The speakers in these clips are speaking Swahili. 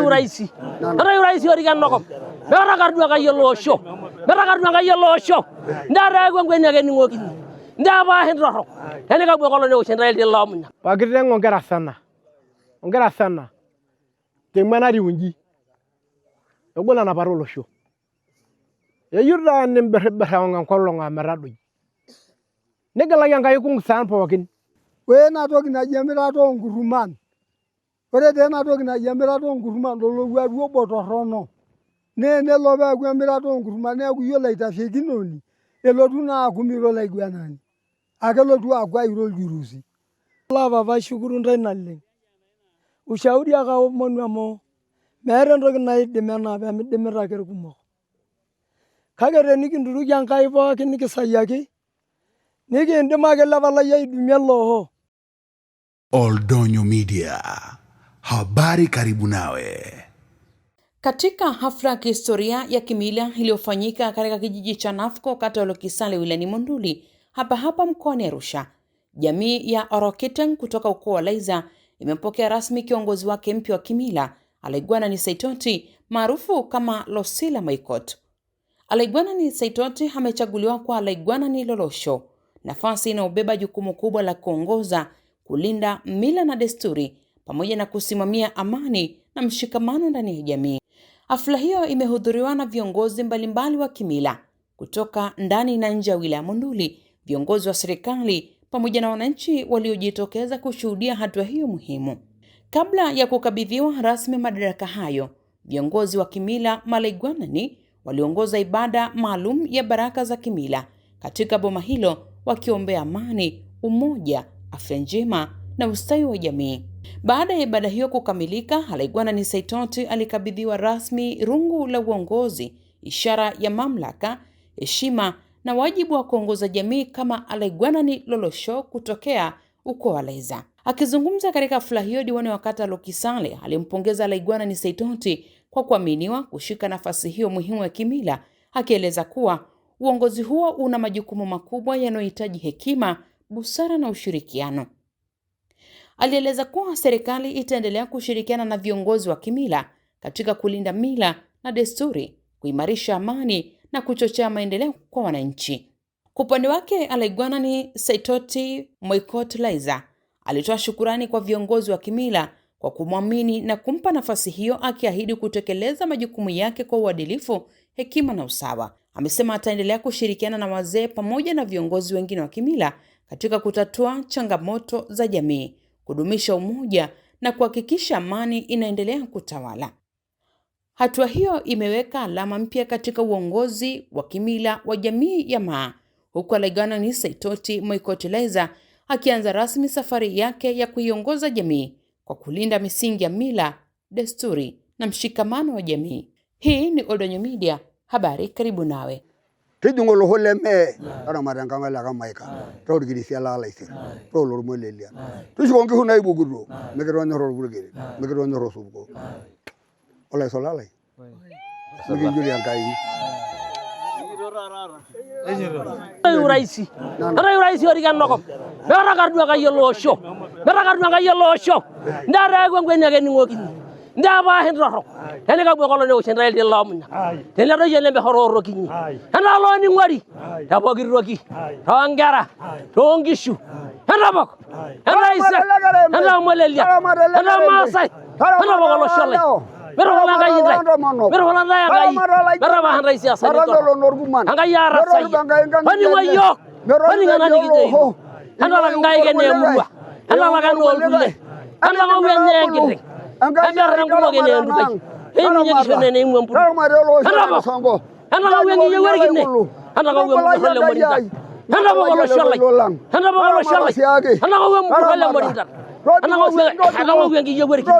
uraisi orikan nokop merakardua kayelo osho ndara gwengwenya keningokini ndaba hendoro enika bwekolo ne oshendra ile lamunya pakiteng ongera sana temana riunji egona na parolo sho eyurda nemberber onga kolonga meradoi negala yangai kung san pokin we na toki na jemira to nguruman ore de na toki na jemira to nguruman lo waru botorono ne lobe gwemira to nguruman ne kuyola itafikinoni elotu na kumiro la igwanani akelotu agwa iro jurusi lava bashukuru naleng ushauri aka monwamo mere ntoki naidimena be midimira kerkumo kagere nikinduru yangai pookin nikisayaki nikindimake lavala yaidumia loho. Oldonyo Media, habari karibu nawe. Katika hafla ya kihistoria ya kimila iliyofanyika katika kijiji cha Nafco kata ya Lokisale wilayani Monduli hapa mkoani Arusha, jamii ya Orokiten kutoka ukoo wa Laiza imempokea rasmi kiongozi wake mpya wa kimila Alaigwanani Saitoti maarufu kama Losila Maikot. Alaigwanani Saitoti amechaguliwa kwa Alaigwanani Lolosho, nafasi inaobeba jukumu kubwa la kuongoza, kulinda mila na desturi pamoja na kusimamia amani na mshikamano ndani ya jamii. Hafla hiyo imehudhuriwa na viongozi mbalimbali wa kimila kutoka ndani na nje ya wilaya Monduli, viongozi wa serikali pamoja na wananchi waliojitokeza kushuhudia hatua hiyo muhimu. Kabla ya kukabidhiwa rasmi madaraka hayo, viongozi wa kimila Malaigwanani waliongoza ibada maalum ya baraka za kimila katika boma hilo, wakiombea amani, umoja, afya njema na ustawi wa jamii. Baada ya ibada hiyo kukamilika, Alaigwanani Saitoti alikabidhiwa rasmi rungu la uongozi, ishara ya mamlaka, heshima na wajibu wa kuongoza jamii kama Alaigwanani Lolosho kutokea ukoo wa Laiza. Akizungumza katika hafla hiyo, diwani wa kata Lokisale alimpongeza Alaigwanani Saitoti kwa kuaminiwa kushika nafasi hiyo muhimu ya kimila, akieleza kuwa uongozi huo una majukumu makubwa yanayohitaji hekima, busara na ushirikiano. Alieleza kuwa serikali itaendelea kushirikiana na viongozi wa kimila katika kulinda mila na desturi, kuimarisha amani na kuchochea maendeleo kwa wananchi. Kwa upande wake, Alaigwanani Saitoti Maikot Laiza alitoa shukurani kwa viongozi wa kimila kwa kumwamini na kumpa nafasi hiyo, akiahidi kutekeleza majukumu yake kwa uadilifu, hekima na usawa. Amesema ataendelea kushirikiana na wazee pamoja na viongozi wengine wa kimila katika kutatua changamoto za jamii, kudumisha umoja na kuhakikisha amani inaendelea kutawala. Hatua hiyo imeweka alama mpya katika uongozi wa kimila wa jamii ya Maa, huku Alaigwanani Saitoti Maikot Laiza akianza rasmi safari yake ya kuiongoza jamii kwa kulinda misingi ya mila, desturi na mshikamano wa jamii. Hii ni Oldonyo Media, habari karibu nawe. Tujungolo holeme ara maranga la kamaika tawdi gidi fiala laise to lor molelia tujongi hunay buguro megero nyoro burgere megero nyoro subugo olay solalay megi juri ankai uraisi orikan nokop merakardua kayelo osho ndara gwengwenya keningokini ndaba hendoro enika bwekolo ne oshendra ile lamunya tenero yelembe hororo kinyi ena lo ni ngwari tabogiroki tongara tongishu endabok enaisa ena molelia ena masai ena bokolo sholay Berwala ngai ndai berwala ngai beraba handai siasa ni to ngai yara sai ani wayo ani ngana ni gide ana la ngai gene murwa ana la kan wol dulle ana la wenye ngide ana rangulo gene ndukai eni nyeki shone ne ngom pur ana la wengi ye wergi ne ana la wem holle modita ana bokolo sholay ana bokolo sholay ana wem holle modita ana wengi ye wergi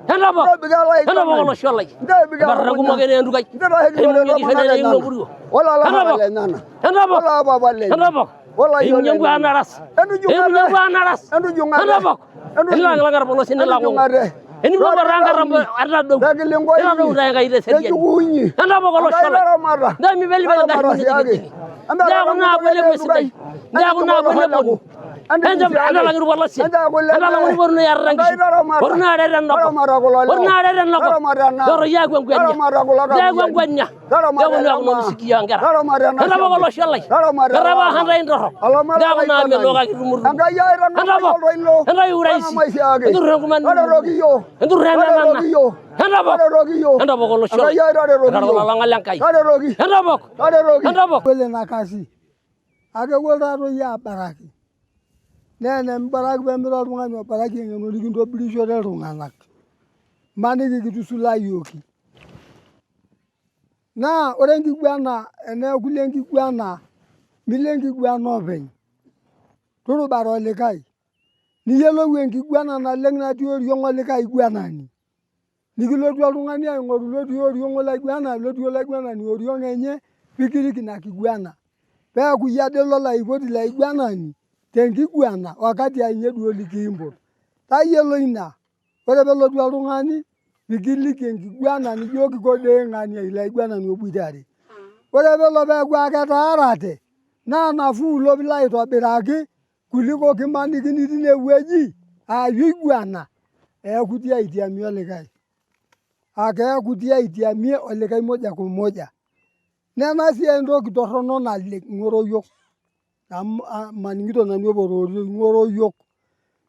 ana bokolo sholay barangu magene ndukai eni nyeki shone ne ngom pur ana bok eni nyangu anaras ana bok ila ngar bolo sin la ko eni mo baranga rambo arda do ina do danga ide serge anda bokolo sholay nda mi beli beli nda ko na bele ko sidai nda ko na bele ko anda langi wala si anda langi borno yar rangi borno ada no borno ada no doro ya gwen gwen ya gwen gwen nya doro no no siki ya ngara anda ba lo shalai dara ba handa indoro da ko na me lo ga rumur anda ba anda yuraisi ndur rangu man ndur rena anda ba ko lo shalai anda ba ngalang kai anda ba wele na kasi age wolda ro ya baraki nene baraki be miro runga no baraki ngeno ligindo bilisho de runga nak mani gitu sula yoki na orengi gwana ene kulengi gwana milengi gwana ben toro baro le kai ni yelo wengi gwana na lengna dior yongo le kai gwana ni nigilo dwa runga ni ngoru lo dior yongo la gwana lo dior la gwana ni oriyo ngenye pikiri kina kigwana pe ku yade lo la ibodi la gwana ni tengi gwana wakati ainye duo likimbo ta yelo ina ore belo dwa runga ni bigili kengi gwana ni yoki gode ngani ila gwana ni obudare ore belo be gwa ka tarate na fu lo bilai to biraki kuliko kimani kini dine weji ayi gwana kutia itia mi ole kai aka kutia itia mi ole kai moja kwa moja nena si endo kitorono na le ngoro yok maningito na nyo boro ngoro yok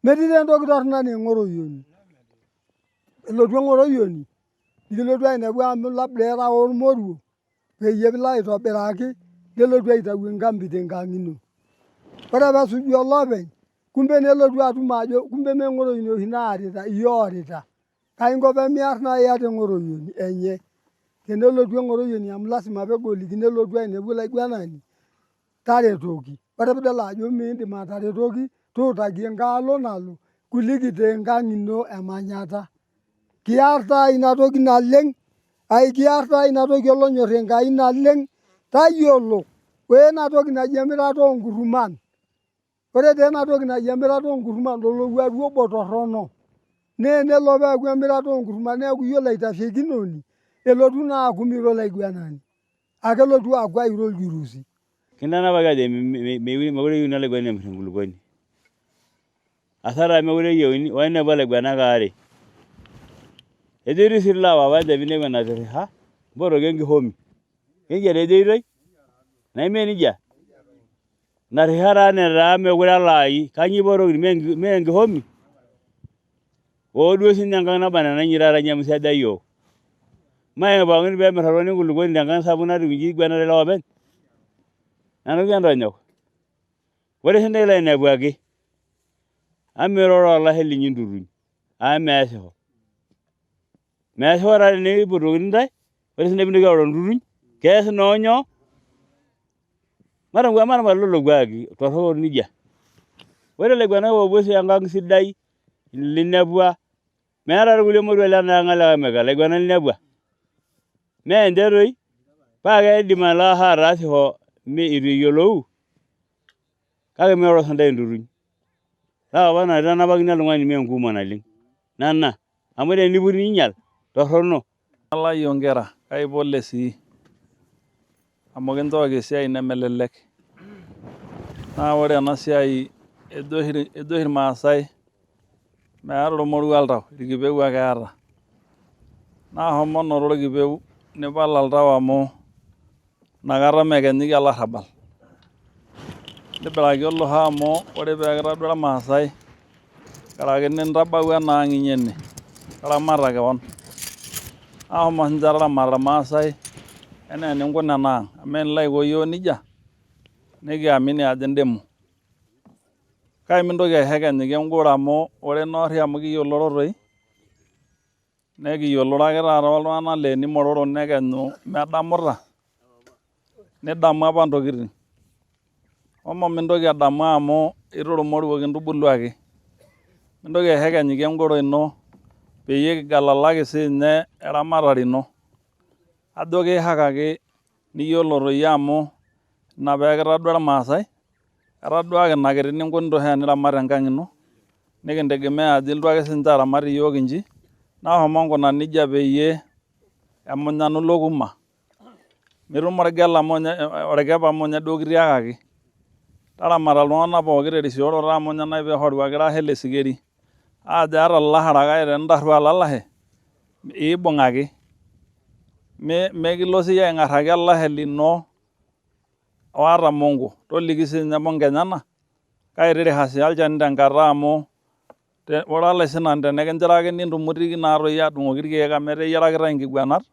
medide endo kitorona ni ngoro yoni lo dwa ngoro yoni dilo dwa ina bwa la blera or moru pe yebla ito beraki dilo dwa ita wingambi tengangino para ba su yo lobe kumbe ne lo dwa tu majo kumbe me ngoro yoni hinari ta yori ta kaingo be mi arna ya de ngoro yoni enye kene lo dwa ngoro yoni am lasima be goli kene lo dwa ina bula gwana ni tare toki para be la yo mi ndi ma tare toki to ta gengalo nalo kuligi tengangino emanyata kiarta ina toki na leng ai kiarta ina toki lo nyorenga ina leng tayolo we na toki na jemira to nguruman ore de na toki na jemira to nguruman lo wa ruo botorono ne lo ba gwemira to nguruman ne ku yola ita feginoni elo tuna kumiro la gwanani akelo tu agwa iro jurusi kinana baga de me wure yuna le gwane mfungulu gwane asara me wure yoni wane bala gwana gare ediri sirla wa da bine gwana dere ha boro gengi homi gengi de dere na me nija na rihara ne ra me wure lai kanyi boro mengi homi o do sinyanga na bana na nyirara nyam sada yo mai ba ngin be meraro ni gulu gwane nganga sabuna ringi gwana le lawen nanu gando nyok wore hende la ne buagi amiro Allah heli nyinduru ameso ra ne buru ndai wore hende bi ngaro nduru kes nonyo mara ngwa lolo gwagi to ho nija wore le gwana wo bosi anga sidai linabwa mera gule mo la na ngala mega le gwana linabwa me nderoi pa ga di mala harasi ho me iri yolo kaga me ro sanda nduru la wana dana bagina lungani me nguma na ling nana amade ni buri nyal to horno Allah yongera kay bolle si amogen to ge sai na melelek na wore na sai edo hir ma sai me arlo moru alraw rigibe wa gara na homo no ro gibe ne balal rawa mo nagara megen ni Allah rabal de belagi Allah ha mo ore be gara dora ma sai kala genen rabba wa na nginyenne kala maraga won mo njara mara ma sai ene ne ngona na amen lay go yo nija negi amini adendemu kai min doge hega ni ngora mo ore no ri amgi yo lororoi negi yo lorage ra rawal na le ni mororo nega no me damorra ne damma bando girin omo min doge damma mo iroro moru gen dubulwage min doge hega ni ngoro no pe ye galalage se ne era marari no adoge hakage ni yo loro yamo na begra dora masai era doage nagere ni ngondo he ni la marangangino ne gende me adil doage sentara mari yoginji na homongo na nija be ye amonya no loguma miru margala monya orega ba monya dogri agage taramata iltung'anak pooki terisioroto amu ninye nai piihoru egira hele sikeri ajo eeta ilaharaka tenintarru olalahe iibung' ake mekilo siyie aing'arraki olashe lino oata mongo toliki siinye mongo enyenak kai tiriha sii olchani tenkata amu ore olaisinak tenikinchirakini intumuriki naatoi adung'oki irkeek amu eteyiarakitae inkiguanat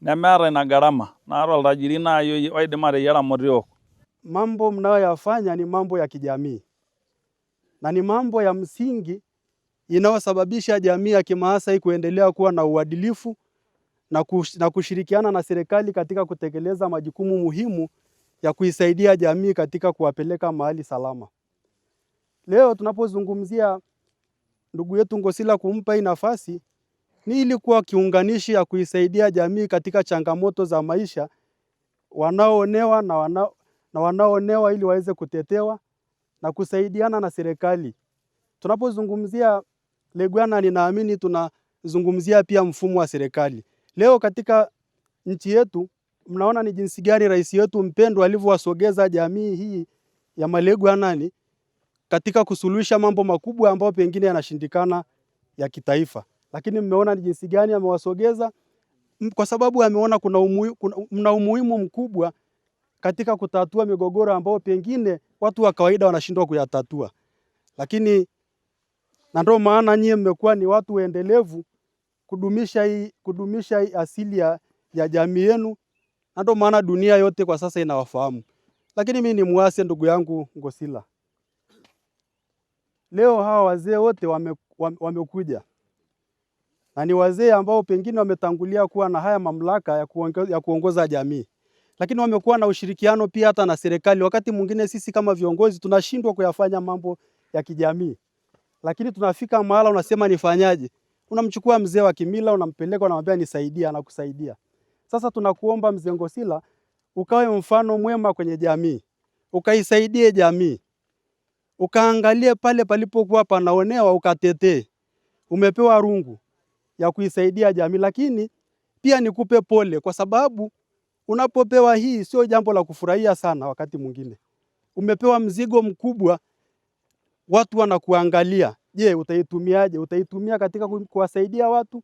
nemeeta ina gharama naata oltajiri nai oidim ateyiara motiok. Mambo mnayoyafanya ni mambo ya kijamii na ni mambo ya msingi inayosababisha jamii ya Kimaasai kuendelea kuwa na uadilifu na kushirikiana na serikali katika kutekeleza majukumu muhimu ya kuisaidia jamii katika kuwapeleka mahali salama. Leo tunapozungumzia ndugu yetu Ngosila kumpa hii nafasi ni ili kuwa kiunganishi ya kuisaidia jamii katika changamoto za maisha, wanaoonewa na wanaoonewa ili waweze kutetewa na kusaidiana na serikali. Tunapozungumzia Legwana, ninaamini tunazungumzia pia mfumo wa serikali. Leo katika nchi yetu mnaona ni jinsi gani rais wetu mpendwa alivyowasogeza jamii hii ya Malegwanani katika kusuluhisha mambo makubwa ambayo pengine yanashindikana ya kitaifa. Lakini mmeona ni jinsi gani amewasogeza kwa sababu ameona kuna umuhimu mkubwa katika kutatua migogoro ambayo pengine watu wa kawaida wanashindwa kuyatatua. Lakini na ndio maana nyie mmekuwa ni watu waendelevu kudumisha hii asili ya jamii yenu, na ndio maana dunia yote kwa sasa inawafahamu. Lakini mimi ni muase ndugu yangu Ngosila. Leo hawa wazee wote wamekuja. Na ni wazee ambao pengine wametangulia kuwa na haya mamlaka ya kuongoza jamii. Lakini wamekuwa na ushirikiano pia hata na serikali. Wakati mwingine sisi kama viongozi tunashindwa kuyafanya mambo ya kijamii. Lakini tunafika mahala unasema nifanyaje? Unamchukua mzee wa kimila, unampeleka, unamwambia nisaidia, anakusaidia. Sasa tunakuomba mzee Ngosila ukawe mfano mwema kwenye jamii. Ukaisaidie jamii. Ukaangalie pale palipokuwa panaonewa ukatetee. Umepewa rungu ya kuisaidia jamii, lakini pia nikupe pole kwa sababu unapopewa hii sio jambo la kufurahia sana wakati mwingine. Umepewa mzigo mkubwa, watu wanakuangalia. Je, utaitumiaje? Utaitumia katika kuwasaidia watu?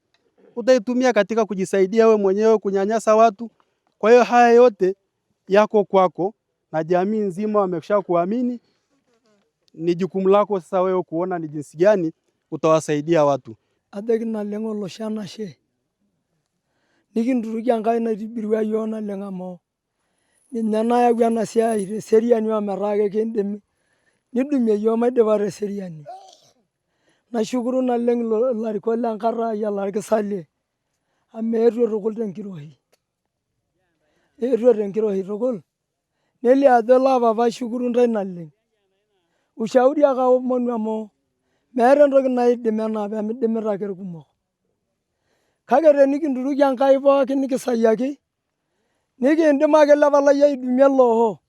Utaitumia katika kujisaidia we mwenyewe, kunyanyasa watu? Kwa hiyo haya yote yako kwako na jamii nzima wameshakuamini. Ni jukumu lako sasa wewe kuona ni jinsi gani utawasaidia watu. Adegina lengo loshana she. Nikindurugia ngai na tibirwa yona lengamo. Ninyana ya gwana siya seriani wa marage kendemi. Nidumye yoma devare seriani. Nashukuru na lengo larikola ankara ya larikisale. Ameru rokol tenkirohi. Eru tenkirohi rokol. Neli adola baba shukuru ndai na lengo. Ushauri aka monwamo. Meere ntoki naidim enaa midimita ake irkumok. Kake tenikinduruki Enkai pookin nikisayaki, nikiindim ake lepalai aidumie loho.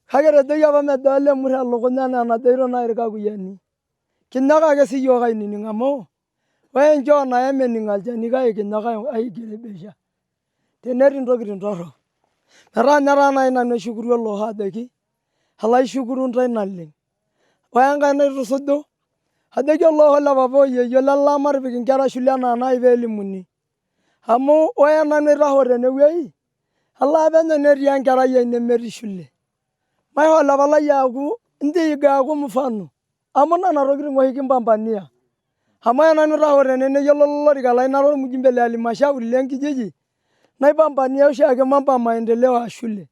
Kake tejoki apa medol emurr elukunya enaa enajoito nai irkakuyiani. Kinyok ake siyiok ainining amu ore nchoo naye mening olchani kake kinyok aigerebesha tenetii ntokitin torrok. Metaa ninye taa nai nanu eshukuru loho ajoki alaishukuru ntai naleng. Ore enkae naitusuju ajoki loho le papa oyeyio lelaa matipik inkera shule enaa nai peelimuni. Amu ore nanu aitaho tenewuei, alaa penyo netii enkerai ai nemetii shule. Maiho lepalai aaku intiiga aaku mfano. Amu nena tokitin oshi kimpambania. Amu ore nanu aitaho tene neyiolo olorika lai nara ormjumbe le halmashauri lenkijiji, naipambania oshiake mambo ya maendeleo ya shule.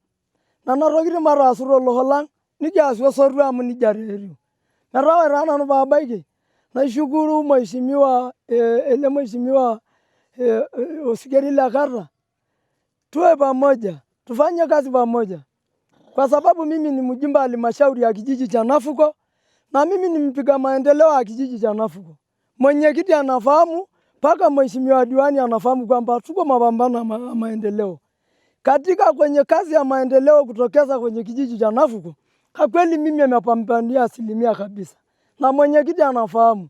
Nena tokitin mataasu toloho lang, nikiasu osotua amu nijia taa etiu. Metaa ore taa nanu paabaiki, naishukuru ele mheshimiwa Osigeri le kata, tuwe pamoja, tufanye kazi pamoja. Kwa sababu mimi ni mjumbe wa halmashauri ya kijiji cha Nafuko na mimi ni mpiga maendeleo ya kijiji cha Nafuko. Mwenyekiti anafahamu, mpaka mheshimiwa diwani anafahamu kwamba tuko mapambano ya maendeleo. Katika kwenye kazi ya maendeleo kutokeza kwenye kijiji cha Nafuko, kwa kweli mimi nimepambania 100% kabisa. Na mwenyekiti anafahamu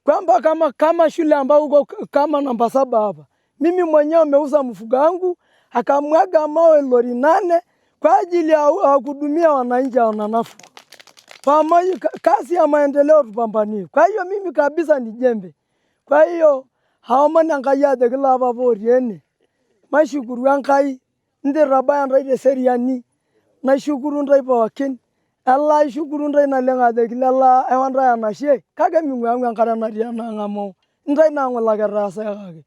kwamba kama shule ambao uko kama namba 7 hapa, mimi mwenyewe nimeuza mfugo wangu akamwaga mawe lori 8 kwa ajili ya kuhudumia wananchi wa Nafco. Pamoja kazi ya maendeleo tupambanie. Kwa hiyo mimi kabisa ni jembe. Kwa hiyo haomani angaya de kila babo rieni. Mashukuru ankai ndi rabaya ndai seriani. Na shukuru ndai bawakin. Allah shukuru ndai na lenga de kila Allah ewanda ya nashe. Kage mingu yangu ankara na riana ngamo. Ndai na ngola garasa kage.